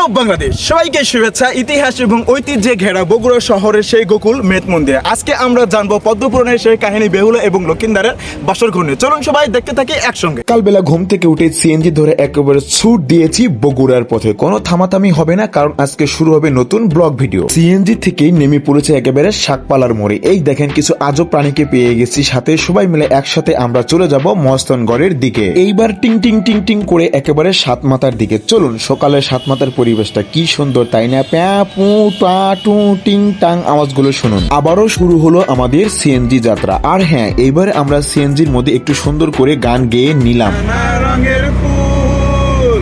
আদাব বাংলাদেশ, সবাইকে শুভেচ্ছা। ইতিহাস এবং ঐতিহ্যে ঘেরা বগুড়া শহরের সেই গোকুল মেট মন্দিরে আজকে আমরা জানবো পদ্মপুরাণের সেই কাহিনী বেহুলা এবং লক্ষিন্দারের বাসর ঘূর্ণি। চলুন সবাই দেখতে থাকি একসঙ্গে। কালবেলা ঘুম থেকে উঠে সিএনজি ধরে একেবারে ছুট দিয়েছি বগুড়ার পথে। কোনো থামাথামি হবে না, কারণ আজকে শুরু হবে নতুন ব্লগ ভিডিও। সিএনজি থেকে নেমে পড়েছে একেবারে শাকপালার মোড়ে। এই দেখেন কিছু আজব প্রাণীকে পেয়ে গেছি, সাথে সবাই মিলে একসাথে আমরা চলে যাব মস্তনগড়ের দিকে। এইবার টিং টিং টিং টিং করে একেবারে সাতমাতার দিকে। চলুন, সকালে সাতমাতার পরিবেশটা কি সুন্দর, তাই না? প্যা পু টা টু টিং টাং আওয়াজগুলো শুনুন। আবারও শুরু হলো আমাদের সিএনজি যাত্রা। আর হ্যাঁ, এইবার আমরা সিএনজির মধ্যে একটু সুন্দর করে গান গেয়ে নিলাম। নানা রঙের ফুল,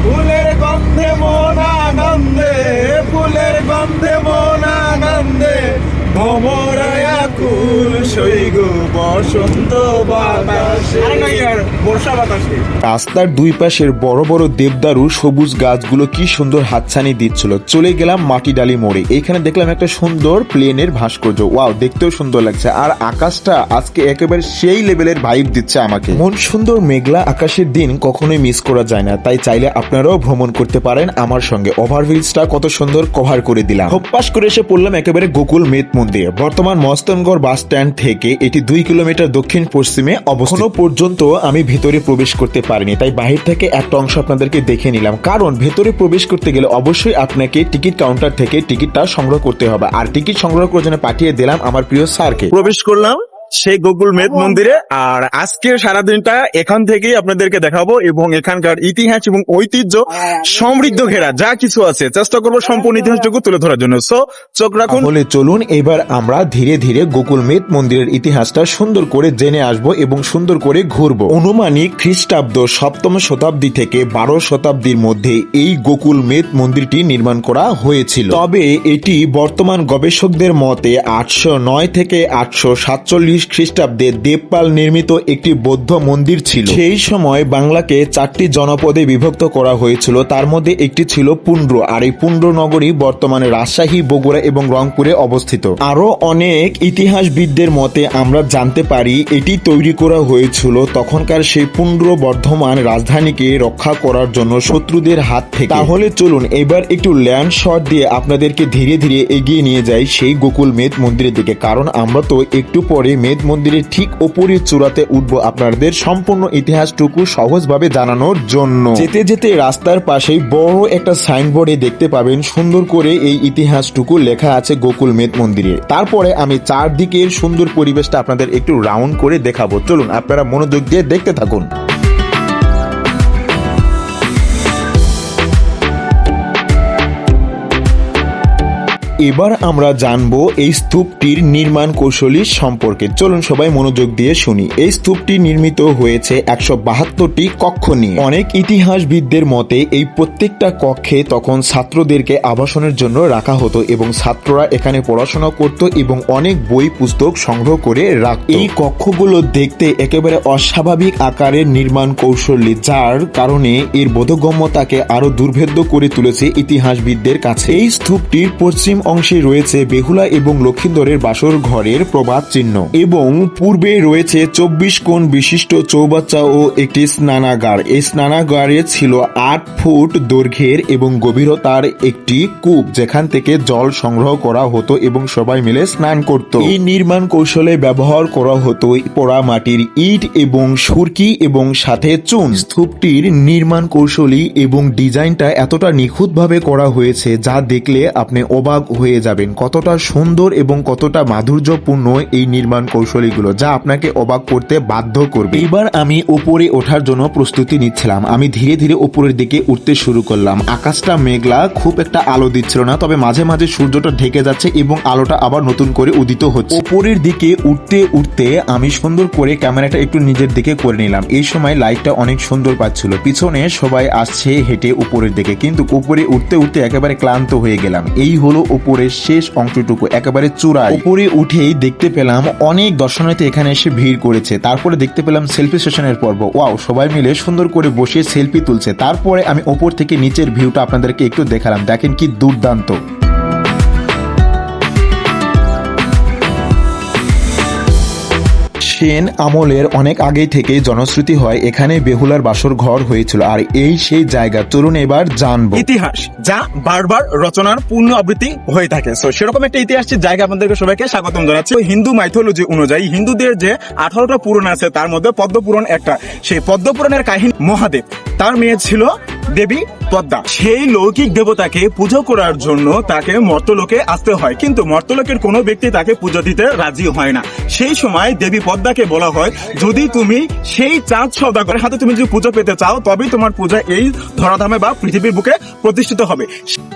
ফুলের গন্ধে মন আনন্দে, ফুলের গন্ধে মন আনন্দে, ভ্রমরায় আকুল সৈগ বসন্ত বাতাসে, বর্ষা বাতাসে। রাস্তার দুই পাশের বড় বড় দেবদারু সবুজ গাছগুলো কি সুন্দর হাতছানি দিচ্ছিল। চলে গেলাম মাটিডালি মোড়ে। এখানে দেখলাম একটা সুন্দর প্লেনের ভাস্কর্য। ওয়াও, দেখতেও সুন্দর লাগছে। আর আকাশটা আজকে একেবারে সেই লেভেলের ভাইব দিচ্ছে আমাকে। মন সুন্দর মেঘলা আকাশের দিন কখনোই মিস করা যায় না, তাই চাইলে আপনারাও ভ্রমণ করতে পারেন আমার সঙ্গে। ওভারব্রিজটা কত সুন্দর কভার করে দিলাম। হপ্পাস করে এসে পড়লাম একেবারে গোকুল মেট মন্দিরে। বর্তমান মস্তনগড় বাস স্ট্যান্ড থেকে এটি 2 কিলোমিটার দক্ষিণ পশ্চিমে অবস্থান। পর্যন্ত আমি ভেতরে প্রবেশ করতে পারিনি, তাই বাহির থেকে একটা অংশ আপনাদেরকে দেখে নিলাম। কারণ ভেতরে প্রবেশ করতে গেলে অবশ্যই আপনাকে টিকিট কাউন্টার থেকে টিকিটটা সংগ্রহ করতে হবে। আর টিকিট সংগ্রহ করার জন্য পাঠিয়ে দিলাম আমার প্রিয় স্যারকে। প্রবেশ করলাম সেই গোকুল মেট মন্দিরে। আর আজকে সারাদিনটা এখান থেকেই আপনাদেরকে দেখাবো এবং এখানকার ইতিহাস এবং ঐতিহ্য সমৃদ্ধ ঘেরা যা কিছু আছে চেষ্টা করবো সম্পূর্ণ ইতিহাসটুকু তুলে ধরার জন্য। সো চোখ রাখুন। তাহলে চলুন এবার আমরা ধীরে ধীরে গোকুল মেট মন্দিরের ইতিহাসটা সুন্দর করে জেনে আসবো এবং সুন্দর করে ঘুরবো। অনুমানিক খ্রিস্টাব্দ 7ম শতাব্দী থেকে 12 শতাব্দীর মধ্যে এই গোকুল মেট মন্দিরটি নির্মাণ করা হয়েছিল। তবে এটি বর্তমান গবেষকদের মতে 809 থেকে 847 খ্রিস্টাব্দে দেবপাল নির্মিত একটি বৌদ্ধ মন্দির ছিল। সেই সময় বাংলাকে 4টি জনপদে বিভক্ত করা হয়েছিল। তার মধ্যে একটি ছিল পুন্ড্র। আর এই পুন্ড্র নগরী বর্তমানে রাজশাহী, বগুড়া এবং রংপুরে অবস্থিত। আরো অনেক ইতিহাসবিদদের মতে আমরা জানতে পারি এটি তৈরি করা হয়েছিল তখনকার সেই পুন্ড্র বর্ধমান রাজধানীকে রক্ষা করার জন্য শত্রুদের হাত থেকে। তাহলে চলুন এবার একটু ল্যান্ড শট দিয়ে আপনাদেরকে ধীরে ধীরে এগিয়ে নিয়ে যাই সেই গোকুল মেট মন্দিরের দিকে। কারণ আমরা তো একটু পরে মেট মন্দিরের ঠিক ওপরের চূড়াতে উঠবো আপনাদের সম্পূর্ণ ইতিহাসটুকু সহজভাবে জানানোর জন্য। যেতে যেতে রাস্তার পাশেই বড় একটা সাইনবোর্ডে দেখতে পাবেন সুন্দর করে এই ইতিহাসটুকু লেখা আছে গোকুল মেট মন্দিরে। তারপরে আমি চারদিকের সুন্দর পরিবেশটা আপনাদের একটু রাউন্ড করে দেখাবো। চলুন আপনারা মনোযোগ দিয়ে দেখতে থাকুন। এবার আমরা জানবো এই স্তূপটির নির্মাণ কৌশলী সম্পর্কে। চলুন সবাই মনোযোগ দিয়ে শুনি। এই স্তূপটি নির্মিত হয়েছে 172টি কক্ষ নিয়ে। অনেক ইতিহাসবিদদের মতে এই প্রত্যেকটা কক্ষে তখন ছাত্রদেরকে আবাসনের জন্য রাখা হতো এবং ছাত্ররা এখানে পড়াশোনা করত এবং অনেক বই পুস্তক সংগ্রহ করে রাখত। এই কক্ষগুলো দেখতে একেবারে অস্বাভাবিক আকারের নির্মাণ কৌশলী, যার কারণে এর বোধগম্যতাকে আরো দুর্ভেদ্য করে তুলেছে ইতিহাসবিদদের কাছে। এই স্তূপটির পশ্চিম অংশে রয়েছে বেহুলা এবং লক্ষিন্দরের বাসর ঘরের প্রবাদ চিহ্ন এবং পূর্বে রয়েছে 24 কোণ বিশিষ্ট চৌবাচ্চা ও একটি স্নানাগার। এই স্নানাগারে ছিল 8 ফুট দৈর্ঘ্যের এবং গভীরতার একটি কূপ, যেখান থেকে জল সংগ্রহ করা হতো এবং সবাই মিলে স্নান করত। এই নির্মাণ কৌশলে ব্যবহার করা হতো পোড়া মাটির ইট এবং সুরকি এবং সাথে চুন। স্তূপটির নির্মাণ কৌশলী এবং ডিজাইনটা এতটা নিখুঁতভাবে করা হয়েছে যা দেখলে আপনি অবাক হয়ে যাবেন। কতটা সুন্দর এবং কতটা মাধুর্যপূর্ণ এই নির্মাণ কৌশলীগুলো, যা আপনাকে অবাক করতে বাধ্য করবে। এবার আমি উপরে ওঠার জন্য প্রস্তুতি নিচ্ছিলাম। আমি ধীরে ধীরে উপরের দিকে উঠতে শুরু করলাম। আকাশটা মেঘলা, খুব একটা আলো দিচ্ছিল না, তবে মাঝে মাঝে সূর্যটা ঢেকে যাচ্ছে এবং আলোটা আবার নতুন করে উদিত হচ্ছে। উপরের দিকে উঠতে উঠতে আমি সুন্দর করে ক্যামেরাটা একটু নিজের দিকে করে নিলাম। এই সময় লাইটটা অনেক সুন্দর পাচ্ছিল। পিছনে সবাই আসছে হেঁটে উপরের দিকে, কিন্তু উপরে উঠতে উঠতে একেবারে ক্লান্ত হয়ে গেলাম। এই হলো উপরের শেষ অংশটুকু, একেবারে চূড়ায়। উপরে উঠেই দেখতে পেলাম অনেক দর্শনার্থী এখানে এসে ভিড় করেছে। তারপরে দেখতে পেলাম সেলফি সেশনের পর্ব। ওয়াও, সবাই মিলে সুন্দর করে বসে সেলফি তুলছে। তারপরে আমি উপর থেকে নিচের ভিউটা আপনাদেরকে একটু দেখালাম। দেখেন কি দুর্দান্ত। সেন আমলের অনেক আগেই থেকে জনশ্রুতি হয় এখানে বেহুলার বাসর ঘর হয়েছিল, আর এই সেই জায়গা। চলুন এবার জানবো ইতিহাস যা বারবার রচনার পূর্ণ আবৃত্তি হয়ে থাকে। সো সেরকম একটা ইতিহাসের জায়গা আপনাদেরকে সবাইকে স্বাগতম জানাচ্ছি। হিন্দু মাইথোলজি অনুযায়ী হিন্দুদের যে 18টা পুরাণ আছে তার মধ্যে পদ্মপুরাণ একটা। সেই পদ্মপুরাণের কাহিনী মহাদেব, তার মেয়ে ছিল দেবী পদ্মা। সেই লৌকিক দেবতাকে পুজো করার জন্য তাকে মর্তলোকে আসতে হয়, কিন্তু মর্তলোকের কোনো ব্যক্তি তাকে পুজো দিতে রাজি হয় না। সেই সময় দেবী পদ্মাকে বলা হয়, যদি তুমি সেই চাঁদ সওদাগরের হাতে তুমি যদি পুজো পেতে চাও তবেই তোমার পূজা এই ধরাধামে বা পৃথিবীর বুকে প্রতিষ্ঠিত হবে।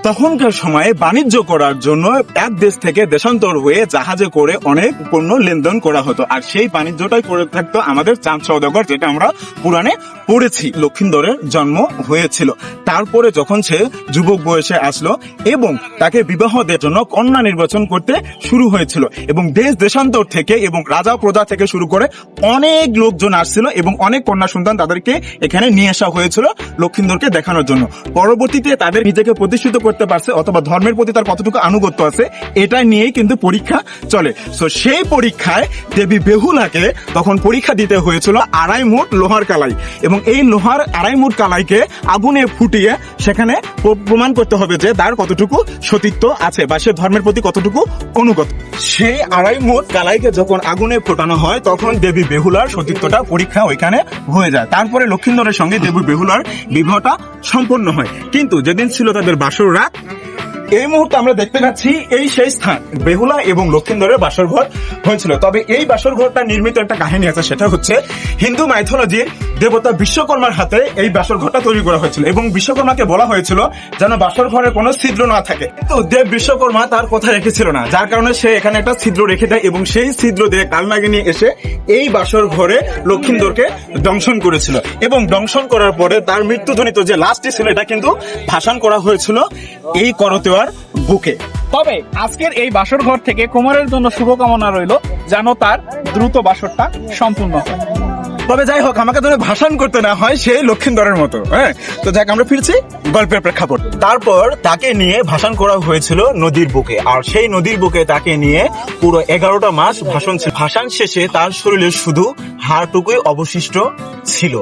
তখনকার সময়ে বাণিজ্য করার জন্য এক দেশ থেকে দেশান্তর হয়ে জাহাজে করে অনেক পণ্য লেনদেন করা হতো, আর সেই বাণিজ্যটাই করে থাকতো আমাদের চাঁদ সওদাগর, যেটা আমরা পুরাণে পড়েছি। লক্ষিন্দরের জন্ম হয়েছিল। তারপরে যখন সে যুবক বয়সে আসলো এবং তাকে বিবাহ দেওয়ার জন্য কন্যা নির্বাচন করতে শুরু হয়েছিল, এবং দেশ দেশান্তর থেকে এবং রাজা প্রজা থেকে শুরু করে অনেক লোকজন আসছিল এবং অনেক কন্যা সন্তান তাদেরকে এখানে নিয়ে আসা হয়েছিল লক্ষিন্দরকে দেখানোর জন্য। পরবর্তীতে তাদের নিজেকে প্রতিষ্ঠিত করতে পারছে অথবা ধর্মের প্রতি তার কতটুকু আনুগত্য আছে এটা নিয়েই কিন্তু পরীক্ষা চলে। তো সেই পরীক্ষায় দেবী বেহুলাকে তখন পরীক্ষা দিতে হয়েছিল 2.5 মুঠ লোহার কালাই, এবং এই লোহার 2.5 মুঠ কালাইকে আগুনে ফুটিয়ে সেখানে প্রমাণ করতে হবে যে তার কতটুকু সতীত্ব আছে বা সে ধর্মের প্রতি কতটুকু অনুগত। সেই 2.5 মুঠ কালাইকে যখন আগুনে ফোটানো হয় তখন দেবী বেহুলার সতীত্বটা পরীক্ষা ওইখানে হয়ে যায়। তারপরে লক্ষিন্দরের সঙ্গে দেবী বেহুলার বিবাহটা সম্পন্ন হয়। কিন্তু যেদিন ছিল তাদের বাসর রাত, এই মুহূর্তে আমরা দেখতে পাচ্ছি এই সেই স্থান বেহুলা এবং লক্ষিন্দরের বাসর ঘর হয়েছিল। তবে এই বাসর ঘরটা নির্মিত একটা কাহিনী আছে, সেটা হচ্ছে হিন্দু মাইথোলজির দেবতা বিশ্বকর্মার হাতে এই বাসর ঘরটা তৈরি করা হয়েছিল, এবং বিশ্বকর্মাকে বলা হয়েছিল যেন বাসর ঘরে কোনো ছিদ্র না থাকে। তো দেব বিশ্বকর্মা তার কথা রেখেছিল না, যার কারণে সে এখানে একটা ছিদ্র রেখে দেয়, এবং সেই ছিদ্র দিয়ে কালনাগিনী এসে এই বাসর ঘরে লক্ষিন্দরকে দংশন করেছিল, এবং দংশন করার পরে তার মৃত্যুজনিত যে লাশটি ছিল এটা কিন্তু ভাসান করা হয়েছিল এই করতোয়ার বুকে। তবে আজকের এই বাসর ঘর থেকে কুমারের জন্য শুভকামনা রইল, যেন তার দ্রুত বাসরটা সম্পূর্ণ হয়। তবে যাই হোক, আমাকে যেন ভাষণ করতে না হয় সেই লক্ষিন্দরের মতো। হ্যাঁ, তো যাক, আমরা ফিরছি গল্পের প্রেক্ষাপট। তারপর তাকে নিয়ে ভাষণ করা হয়েছিল নদীর বুকে, আর সেই নদীর বুকে তাকে নিয়ে পুরো 11টা মাস ভাষণ ছিল। ভাষণ শেষে তার শরীরে শুধু হাড়টুকুই অবশিষ্ট ছিল,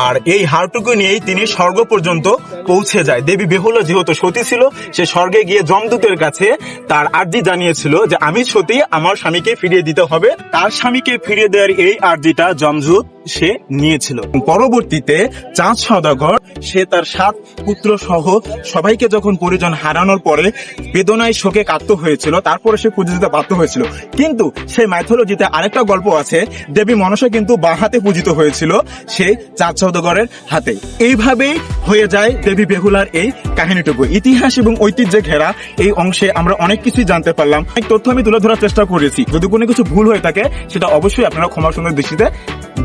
আর এই হাড়টুকু নিয়েই তিনি স্বর্গ পর্যন্ত পৌঁছে যায়। দেবী বেহুলা যেহেতু সতী ছিল, সে স্বর্গে গিয়ে যমদূতের কাছে তার আর্জি জানিয়েছিল যে আমি সতী, আমার স্বামীকে ফিরিয়ে দিতে হবে। তার স্বামীকে ফিরিয়ে দেওয়ার এই আর্জিটা যমদূত সে নিয়েছিল। পরবর্তীতে চাঁদ সওদাগর সে তার 7 পুত্র সহ সবাইকে যখন পরিজন হারানোর পরে বেদনায় শোকে কাতর হয়েছিল, তারপরে সে পুজো দিতে বাধ্য হয়েছিল। কিন্তু সেই মাইথোলজিতে আরেকটা গল্প আছে, দেবী মনসা কিন্তু বাঁ হাতে পূজিত হয়েছিল সেই চাঁদ সওদাগরের হাতে। এইভাবেই হয়ে যায় দেবী বেহুলার এই কাহিনীটুকু। ইতিহাস এবং ঐতিহ্যে ঘেরা এই অংশে আমরা অনেক কিছুই জানতে পারলাম। অনেক তথ্য আমি তুলে ধরার চেষ্টা করেছি। যদি কোনো কিছু ভুল হয়ে থাকে সেটা অবশ্যই আপনারা ক্ষমা সুন্দর দৃষ্টিতে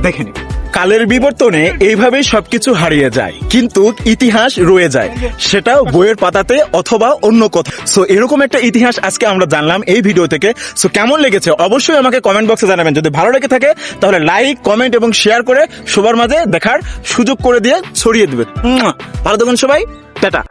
দেখে নিন। কালের বিবর্তনে এইভাবেই সবকিছু হারিয়ে যায়, কিন্তু ইতিহাস রয়ে যায়, সেটা বইয়ের পাতাতে অথবা অন্য কথা। সো এরকম একটা ইতিহাস আজকে আমরা জানলাম এই ভিডিও থেকে। সো কেমন লেগেছে অবশ্যই আমাকে কমেন্ট বক্সে জানাবেন। যদি ভালো লেগে থাকে তাহলে লাইক, কমেন্ট এবং শেয়ার করে সবার মাঝে দেখার সুযোগ করে দিয়ে ছড়িয়ে দিবেন। ভালো থাকুন সবাই, টাটা।